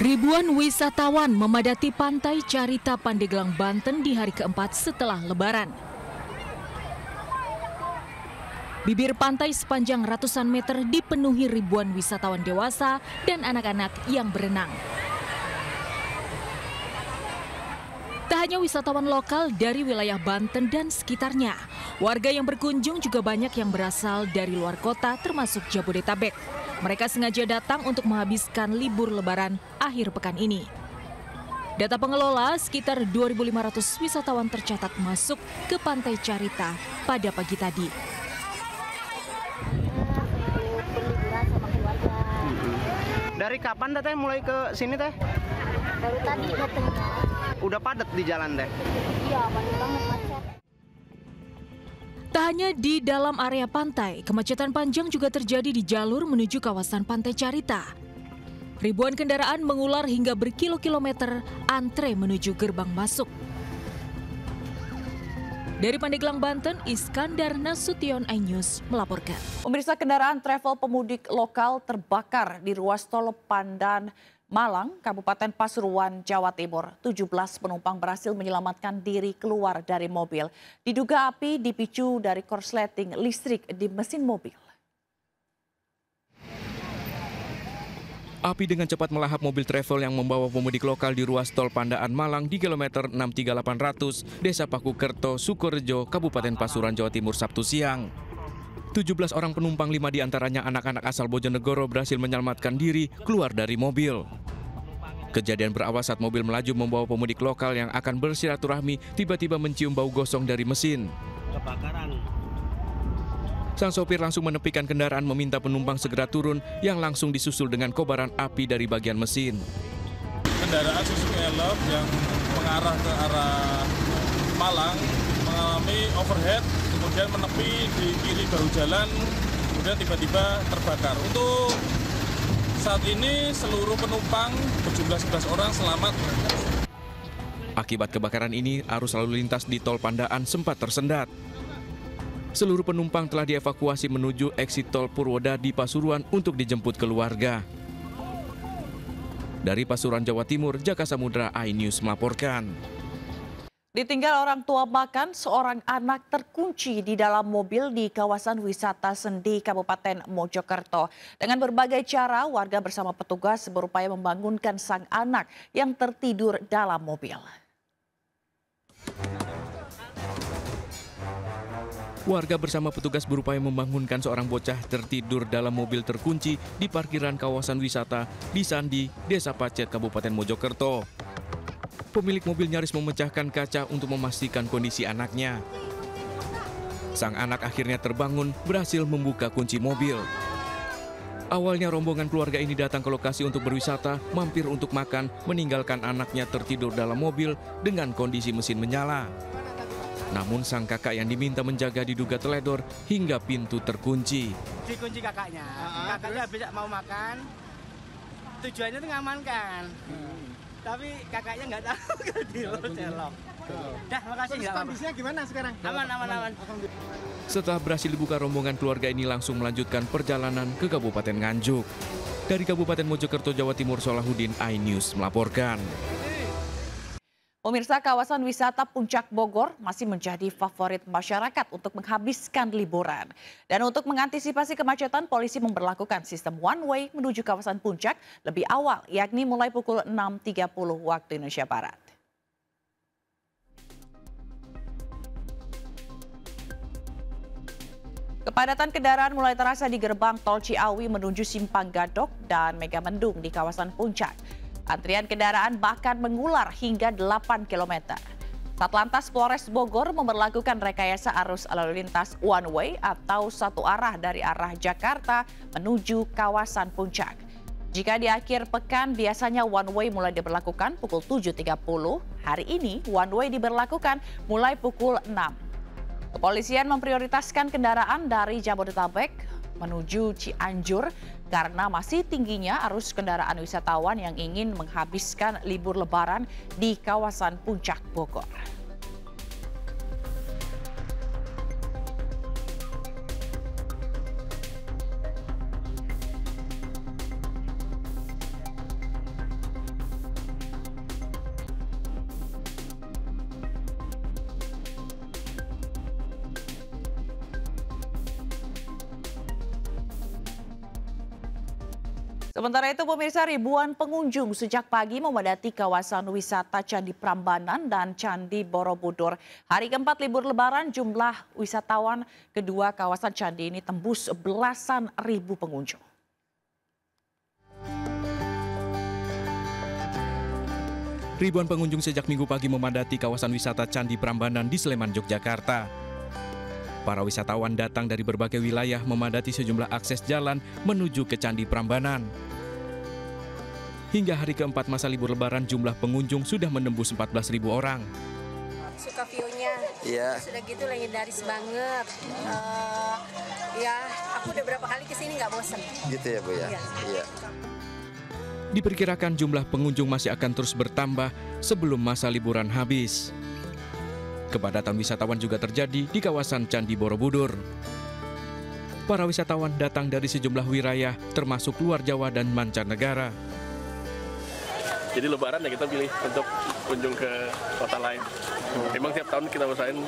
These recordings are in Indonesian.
Ribuan wisatawan memadati Pantai Carita Pandeglang, Banten di hari keempat setelah Lebaran. Bibir pantai sepanjang ratusan meter dipenuhi ribuan wisatawan dewasa dan anak-anak yang berenang. Tak hanya wisatawan lokal dari wilayah Banten dan sekitarnya, warga yang berkunjung juga banyak yang berasal dari luar kota termasuk Jabodetabek. Mereka sengaja datang untuk menghabiskan libur Lebaran akhir pekan ini. Data pengelola, sekitar 2.500 wisatawan tercatat masuk ke Pantai Carita pada pagi tadi. Dari kapan Teh mulai ke sini Teh? Baru tadi datangnya. Udah padat di jalan Teh? Iya, padat banget macet. Tak hanya di dalam area pantai, kemacetan panjang juga terjadi di jalur menuju kawasan Pantai Carita. Ribuan kendaraan mengular hingga berkilo-kilometer antre menuju gerbang masuk. Dari Pandeglang, Banten, Iskandar Nasution, iNews melaporkan. Pemirsa, kendaraan travel pemudik lokal terbakar di ruas tol Pandan Malang, Kabupaten Pasuruan, Jawa Timur. 17 penumpang berhasil menyelamatkan diri keluar dari mobil. Diduga api dipicu dari korsleting listrik di mesin mobil. Api dengan cepat melahap mobil travel yang membawa pemudik lokal di ruas tol Pandaan Malang di kilometer 63800, Desa Pakukerto, Sukorejo, Kabupaten Pasuruan, Jawa Timur, Sabtu siang. 17 orang penumpang, 5 diantaranya anak-anak asal Bojonegoro, berhasil menyelamatkan diri keluar dari mobil. Kejadian berawal saat mobil melaju membawa pemudik lokal yang akan bersilaturahmi tiba-tiba mencium bau gosong dari mesin. Kebakaran. Sang sopir langsung menepikan kendaraan meminta penumpang segera turun yang langsung disusul dengan kobaran api dari bagian mesin. Kendaraan Suzuki Elop yang mengarah ke arah Malang mengalami overhead, kemudian menepi di kiri bahu jalan, kemudian tiba-tiba terbakar. Untuk saat ini seluruh penumpang berjumlah 11 orang selamat. Akibat kebakaran ini, arus lalu lintas di tol Pandaan sempat tersendat. Seluruh penumpang telah dievakuasi menuju eksit tol Purwodadi Pasuruan untuk dijemput keluarga. Dari Pasuruan, Jawa Timur, Jaka Samudra, iNews melaporkan. Ditinggal orang tua makan, seorang anak terkunci di dalam mobil di kawasan wisata Sendi, Kabupaten Mojokerto. Dengan berbagai cara, warga bersama petugas berupaya membangunkan sang anak yang tertidur dalam mobil. Warga bersama petugas berupaya membangunkan seorang bocah tertidur dalam mobil terkunci di parkiran kawasan wisata di Sandi, Desa Pacet, Kabupaten Mojokerto. Pemilik mobil nyaris memecahkan kaca untuk memastikan kondisi anaknya. Sang anak akhirnya terbangun, berhasil membuka kunci mobil. Awalnya rombongan keluarga ini datang ke lokasi untuk berwisata, mampir untuk makan, meninggalkan anaknya tertidur dalam mobil dengan kondisi mesin menyala. Namun sang kakak yang diminta menjaga diduga teledor hingga pintu terkunci. Dikunci kakaknya. Kakaknya habis mau makan, tujuannya itu ngamankan. Tapi kakaknya nggak tahu kalau di luar celok. Dah, makasih. Terus kondisinya gimana sekarang? Aman. Setelah berhasil dibuka, rombongan keluarga ini langsung melanjutkan perjalanan ke Kabupaten Nganjuk. Dari Kabupaten Mojokerto, Jawa Timur, Solahuddin, iNews melaporkan. Pemirsa, kawasan wisata Puncak Bogor masih menjadi favorit masyarakat untuk menghabiskan liburan. Dan untuk mengantisipasi kemacetan, polisi memberlakukan sistem one way menuju kawasan Puncak lebih awal, yakni mulai pukul 6.30 waktu Indonesia Barat. Kepadatan kendaraan mulai terasa di gerbang tol Ciawi menuju Simpang Gadok dan Megamendung di kawasan Puncak. Antrian kendaraan bahkan mengular hingga 8 km. Satlantas Polres Bogor memberlakukan rekayasa arus lalu lintas one way atau satu arah dari arah Jakarta menuju kawasan Puncak. Jika di akhir pekan biasanya one way mulai diberlakukan pukul 7.30, hari ini one way diberlakukan mulai pukul 6. Kepolisian memprioritaskan kendaraan dari Jabodetabek menuju Cianjur karena masih tingginya arus kendaraan wisatawan yang ingin menghabiskan libur Lebaran di kawasan Puncak Bogor. Sementara itu pemirsa, ribuan pengunjung sejak pagi memadati kawasan wisata Candi Prambanan dan Candi Borobudur. Hari keempat libur lebaran jumlah wisatawan kedua kawasan candi ini tembus belasan ribu pengunjung. Ribuan pengunjung sejak Minggu pagi memadati kawasan wisata Candi Prambanan di Sleman, Yogyakarta. Para wisatawan datang dari berbagai wilayah memadati sejumlah akses jalan menuju ke Candi Prambanan. Hingga hari keempat masa libur lebaran jumlah pengunjung sudah menembus 14.000 orang. Suka view-nya, sudah gitu legendaris banget. Ya, aku udah berapa kali kesini nggak bosen. Gitu ya Bu ya? Iya. Diperkirakan jumlah pengunjung masih akan terus bertambah sebelum masa liburan habis. Kepadatan wisatawan juga terjadi di kawasan Candi Borobudur. Para wisatawan datang dari sejumlah wilayah termasuk luar Jawa dan mancanegara. Jadi lebaran ya kita pilih untuk kunjung ke kota lain. Memang tiap tahun kita usahain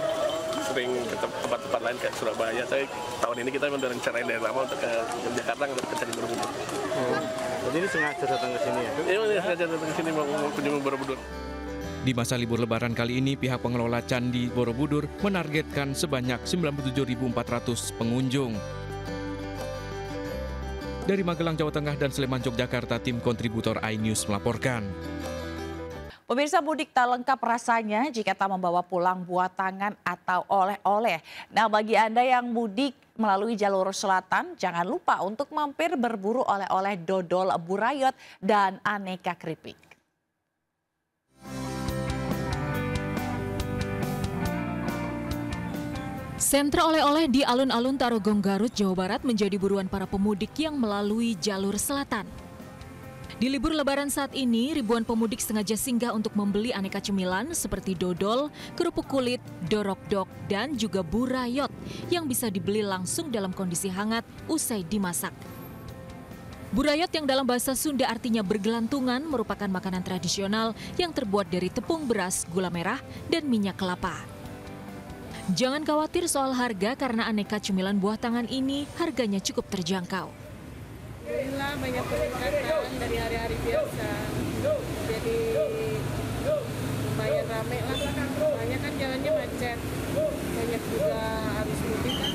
sering ke tempat-tempat lain kayak Surabaya. Tapi tahun ini kita udah rencanain dari lama untuk ke Jakarta untuk ke Candi Borobudur. Jadi ini sengaja datang ke sini ya? Iya, sengaja datang ke sini mau kunjung Borobudur. Di masa libur lebaran kali ini, pihak pengelola Candi Borobudur menargetkan sebanyak 97.400 pengunjung. Dari Magelang, Jawa Tengah dan Sleman, Yogyakarta, tim kontributor iNews melaporkan. Pemirsa, mudik tak lengkap rasanya jika tak membawa pulang buah tangan atau oleh-oleh. Nah, bagi Anda yang mudik melalui jalur selatan, jangan lupa untuk mampir berburu oleh-oleh dodol burayot dan aneka keripik. Sentra oleh-oleh di alun-alun Tarogong, Garut, Jawa Barat menjadi buruan para pemudik yang melalui jalur selatan. Di libur lebaran saat ini, ribuan pemudik sengaja singgah untuk membeli aneka cemilan seperti dodol, kerupuk kulit, dorok-dok, dan juga burayot yang bisa dibeli langsung dalam kondisi hangat usai dimasak. Burayot yang dalam bahasa Sunda artinya bergelantungan merupakan makanan tradisional yang terbuat dari tepung beras, gula merah, dan minyak kelapa. Jangan khawatir soal harga karena aneka cemilan buah tangan ini harganya cukup terjangkau. Alhamdulillah banyak peningkatan dari hari-hari biasa. Jadi lumayan rame lah. Soalnya kan jalannya macet. Banyak juga habis mudik kan.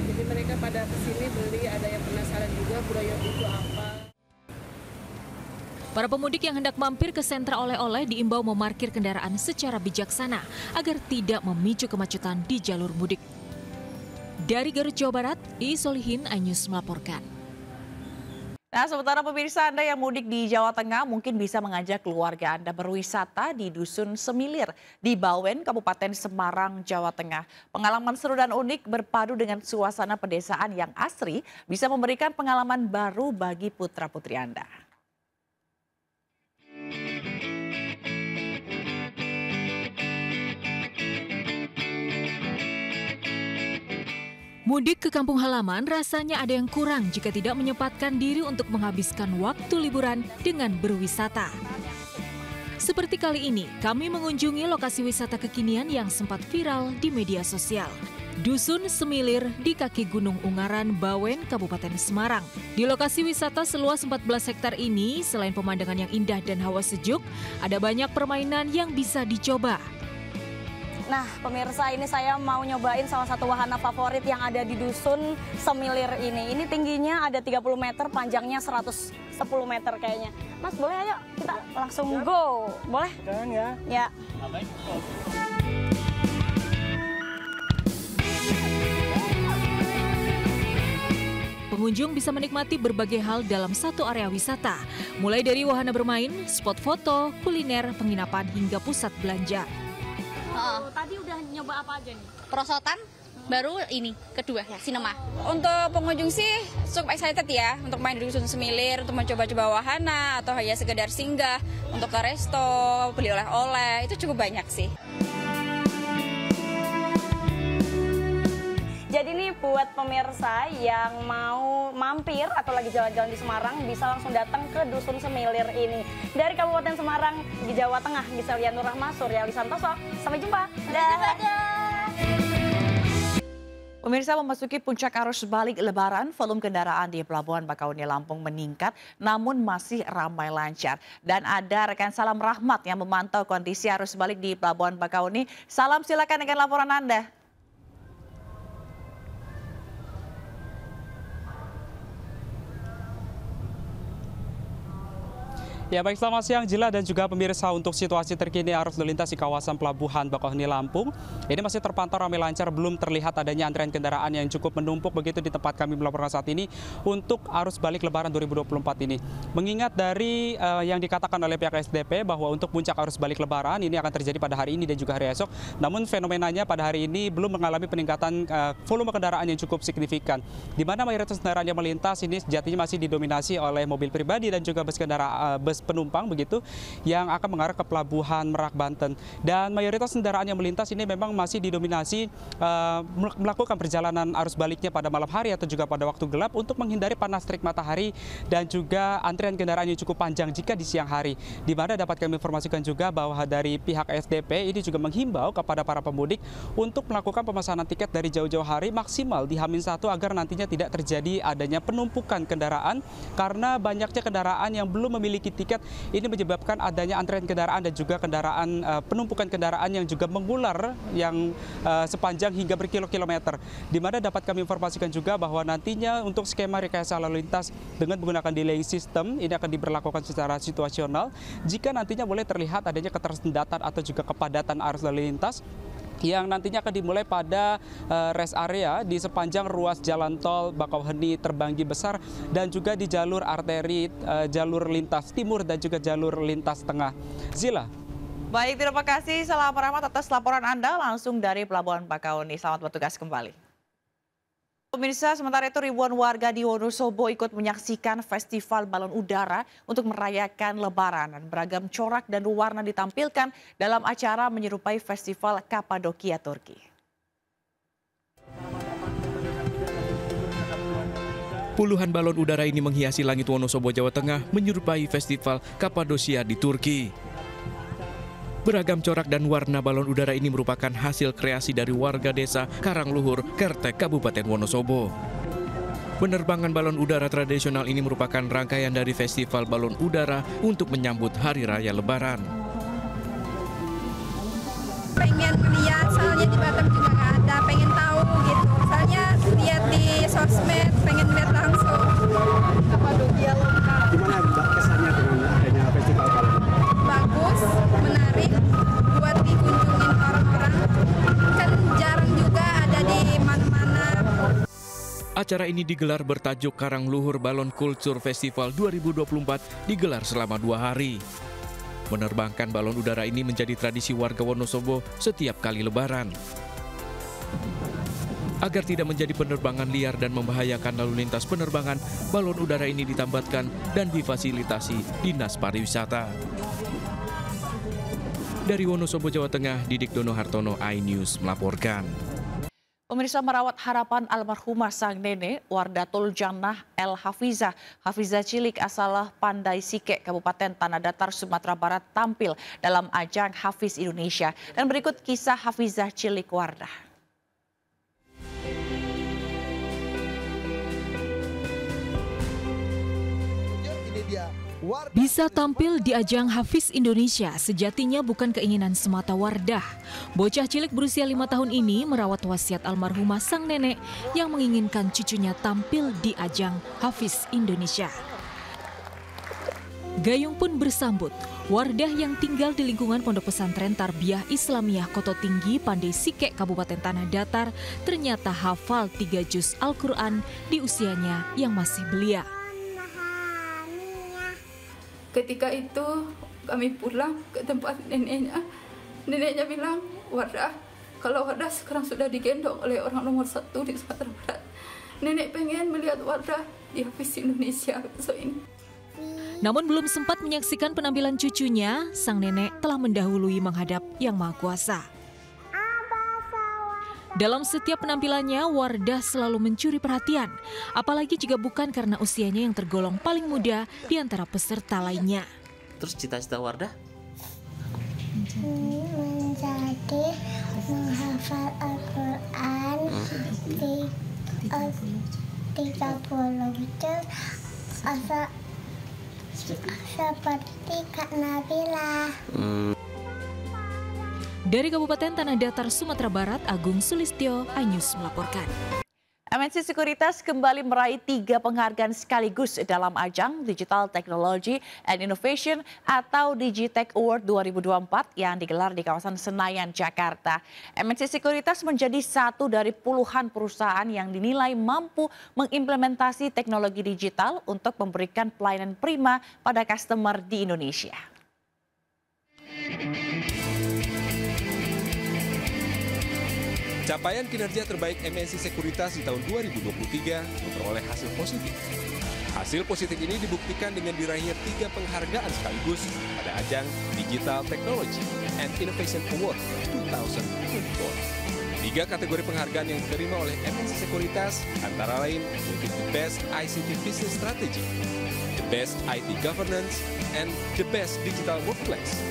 Jadi mereka pada kesini beli, ada yang penasaran juga burayot itu apa. Para pemudik yang hendak mampir ke sentra oleh-oleh diimbau memarkir kendaraan secara bijaksana agar tidak memicu kemacetan di jalur mudik. Dari Garut, Jawa Barat, Iis Solihin, iNews melaporkan. Nah, sementara pemirsa Anda yang mudik di Jawa Tengah mungkin bisa mengajak keluarga Anda berwisata di Dusun Semilir di Bawen, Kabupaten Semarang, Jawa Tengah. Pengalaman seru dan unik berpadu dengan suasana pedesaan yang asri bisa memberikan pengalaman baru bagi putra-putri Anda. Mudik ke kampung halaman rasanya ada yang kurang jika tidak menyempatkan diri untuk menghabiskan waktu liburan dengan berwisata. Seperti kali ini, kami mengunjungi lokasi wisata kekinian yang sempat viral di media sosial. Dusun Semilir di kaki Gunung Ungaran, Bawen, Kabupaten Semarang. Di lokasi wisata seluas 14 hektar ini, selain pemandangan yang indah dan hawa sejuk, ada banyak permainan yang bisa dicoba. Nah, pemirsa, ini saya mau nyobain salah satu wahana favorit yang ada di Dusun Semilir ini. Ini tingginya ada 30 meter, panjangnya 110 meter kayaknya. Mas, boleh ayo kita langsung go. Boleh? Jangan ya. Ya. Pengunjung bisa menikmati berbagai hal dalam satu area wisata. Mulai dari wahana bermain, spot foto, kuliner, penginapan, hingga pusat belanja. Tadi udah nyoba apa aja nih? Perosotan, baru ini, kedua, sinema. Untuk pengunjung sih cukup excited ya, untuk main di Dusun Semilir, untuk mencoba-coba wahana, atau hanya sekedar singgah, untuk ke resto, beli oleh-oleh, itu cukup banyak sih. Jadi nih buat pemirsa yang mau mampir atau lagi jalan-jalan di Semarang bisa langsung datang ke Dusun Semilir ini. Dari Kabupaten Semarang di Jawa Tengah, Gisel Nur Rahma, Surya Santoso. Sampai jumpa. Dah. Pemirsa, memasuki puncak arus balik Lebaran, volume kendaraan di Pelabuhan Bakauheni Lampung meningkat namun masih ramai lancar. Dan ada rekan Salam Rahmat yang memantau kondisi arus balik di Pelabuhan Bakauheni. Salam, silakan dengan laporan Anda. Ya baik, selamat siang Jila dan juga pemirsa. Untuk situasi terkini arus lalu lintas di kawasan Pelabuhan Bakauheni Lampung ini masih terpantau ramai lancar, belum terlihat adanya antrian kendaraan yang cukup menumpuk begitu di tempat kami melaporkan saat ini untuk arus balik Lebaran 2024 ini. Mengingat dari yang dikatakan oleh pihak SDP bahwa untuk puncak arus balik Lebaran ini akan terjadi pada hari ini dan juga hari esok, namun fenomenanya pada hari ini belum mengalami peningkatan volume kendaraan yang cukup signifikan, di mana mayoritas kendaraan yang melintas ini sejatinya masih didominasi oleh mobil pribadi dan juga bus penumpang begitu yang akan mengarah ke Pelabuhan Merak, Banten. Dan mayoritas kendaraan yang melintas ini memang masih didominasi melakukan perjalanan arus baliknya pada malam hari atau juga pada waktu gelap untuk menghindari panas terik matahari dan juga antrian kendaraan yang cukup panjang jika di siang hari. Di mana dapat kami informasikan juga bahwa dari pihak SDP ini juga menghimbau kepada para pemudik untuk melakukan pemesanan tiket dari jauh-jauh hari maksimal di H-1 agar nantinya tidak terjadi adanya penumpukan kendaraan, karena banyaknya kendaraan yang belum memiliki tiket ini menyebabkan adanya antrean kendaraan dan juga penumpukan kendaraan yang juga mengular yang sepanjang hingga berkilo-kilometer. Di mana dapat kami informasikan juga bahwa nantinya untuk skema rekayasa lalu lintas dengan menggunakan delaying system ini akan diberlakukan secara situasional jika nantinya boleh terlihat adanya ketersendatan atau juga kepadatan arus lalu lintas yang nantinya akan dimulai pada rest area di sepanjang ruas jalan tol Bakauheni Terbanggi Besar dan juga di jalur arteri jalur lintas timur dan juga jalur lintas tengah. Zila. Baik, terima kasih Salam Rahmat atas laporan Anda langsung dari Pelabuhan Bakauheni. Selamat bertugas kembali. Pemirsa, sementara itu ribuan warga di Wonosobo ikut menyaksikan festival balon udara untuk merayakan Lebaran. Dan beragam corak dan warna ditampilkan dalam acara menyerupai festival Kapadokia, Turki. Puluhan balon udara ini menghiasi langit Wonosobo, Jawa Tengah menyerupai festival Kapadokia di Turki. Beragam corak dan warna balon udara ini merupakan hasil kreasi dari warga desa Karangluhur, Kertek, Kabupaten Wonosobo. Penerbangan balon udara tradisional ini merupakan rangkaian dari festival balon udara untuk menyambut Hari Raya Lebaran. Pengen melihat, soalnya di Batam juga nggak ada, pengen tahu gitu. Soalnya lihat di sosmed, pengen lihat langsung. Kapadokia lokal. Gimana Mbak kesannya dengan adanya festival balon? Bagus, menarik, buat dikunjungin orang-orang. Kan jarang juga ada di mana-mana. Acara ini digelar bertajuk Karangluhur Balon Culture Festival 2024 digelar selama 2 hari. Menerbangkan balon udara ini menjadi tradisi warga Wonosobo setiap kali Lebaran. Agar tidak menjadi penerbangan liar dan membahayakan lalu lintas penerbangan, balon udara ini ditambatkan dan difasilitasi Dinas Pariwisata. Dari Wonosobo, Jawa Tengah, Didik Dono Hartono, iNews melaporkan. Pemirsa, merawat harapan almarhumah sang nenek Wardatul Jannah El Hafizah. Hafizah cilik asal Pandai Sike, Kabupaten Tanah Datar, Sumatera Barat tampil dalam ajang Hafiz Indonesia. Dan berikut kisah Hafizah cilik Wardah. Bisa tampil di ajang Hafiz Indonesia sejatinya bukan keinginan semata Wardah. Bocah cilik berusia 5 tahun ini merawat wasiat almarhumah sang nenek yang menginginkan cucunya tampil di ajang Hafiz Indonesia. Gayung pun bersambut. Wardah yang tinggal di lingkungan Pondok Pesantren Tarbiyah Islamiyah Koto Tinggi, Pandai Sike, Kabupaten Tanah Datar ternyata hafal 3 juz Al-Quran di usianya yang masih belia. Ketika itu kami pulang ke tempat neneknya. Neneknya bilang, Wardah, kalau Wardah sekarang sudah digendong oleh orang nomor 1 di Sumatera Barat. Nenek pengen melihat Wardah di Hafiz Indonesia besok ini. Namun belum sempat menyaksikan penampilan cucunya, sang nenek telah mendahului menghadap Yang Maha Kuasa. Dalam setiap penampilannya, Wardah selalu mencuri perhatian, apalagi jika bukan karena usianya yang tergolong paling muda di antara peserta lainnya. Terus cita-cita Wardah? Menjadi menghafal Al-Quran 30 itu seperti Kak Nabila. Dari Kabupaten Tanah Datar, Sumatera Barat, Agung Sulistyo, iNews melaporkan. MNC Sekuritas kembali meraih 3 penghargaan sekaligus dalam ajang Digital Technology and Innovation atau Digitech Award 2024 yang digelar di kawasan Senayan, Jakarta. MNC Sekuritas menjadi satu dari puluhan perusahaan yang dinilai mampu mengimplementasi teknologi digital untuk memberikan pelayanan prima pada customer di Indonesia. Capaian kinerja terbaik MNC Sekuritas di tahun 2023 memperoleh hasil positif. Hasil positif ini dibuktikan dengan diraihnya 3 penghargaan sekaligus pada ajang Digital Technology and Innovation Award 2024. 3 kategori penghargaan yang diterima oleh MNC Sekuritas antara lain yaitu The Best ICT Business Strategy, The Best IT Governance, and The Best Digital Workplace,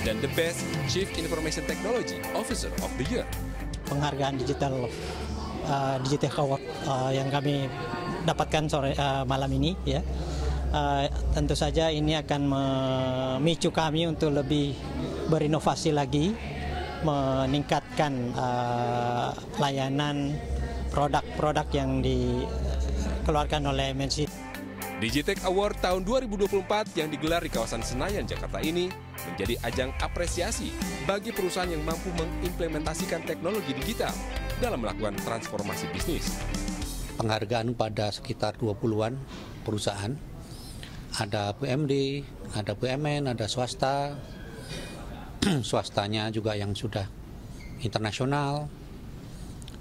dan The Best Chief Information Technology Officer of the Year. Penghargaan Digitech Award yang kami dapatkan malam ini, ya, tentu saja ini akan memicu kami untuk lebih berinovasi lagi, meningkatkan layanan produk-produk yang dikeluarkan oleh MNC. Digitech Award tahun 2024 yang digelar di kawasan Senayan, Jakarta ini menjadi ajang apresiasi bagi perusahaan yang mampu mengimplementasikan teknologi digital dalam melakukan transformasi bisnis. Penghargaan pada sekitar 20-an perusahaan, ada BUMD, ada BUMN, ada swasta, swastanya juga yang sudah internasional.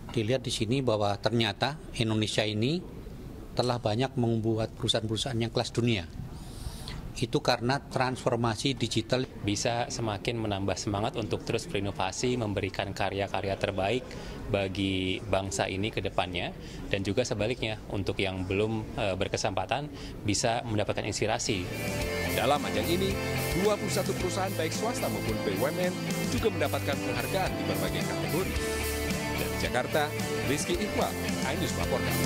Dilihat di sini bahwa ternyata Indonesia ini telah banyak membuat perusahaan-perusahaan yang kelas dunia. Itu karena transformasi digital bisa semakin menambah semangat untuk terus berinovasi, memberikan karya-karya terbaik bagi bangsa ini ke depannya, dan juga sebaliknya untuk yang belum berkesempatan bisa mendapatkan inspirasi. Dalam ajang ini, 21 perusahaan baik swasta maupun BUMN juga mendapatkan penghargaan di berbagai kategori. Dari Jakarta, Rizky Iqbal, iNews melaporkan.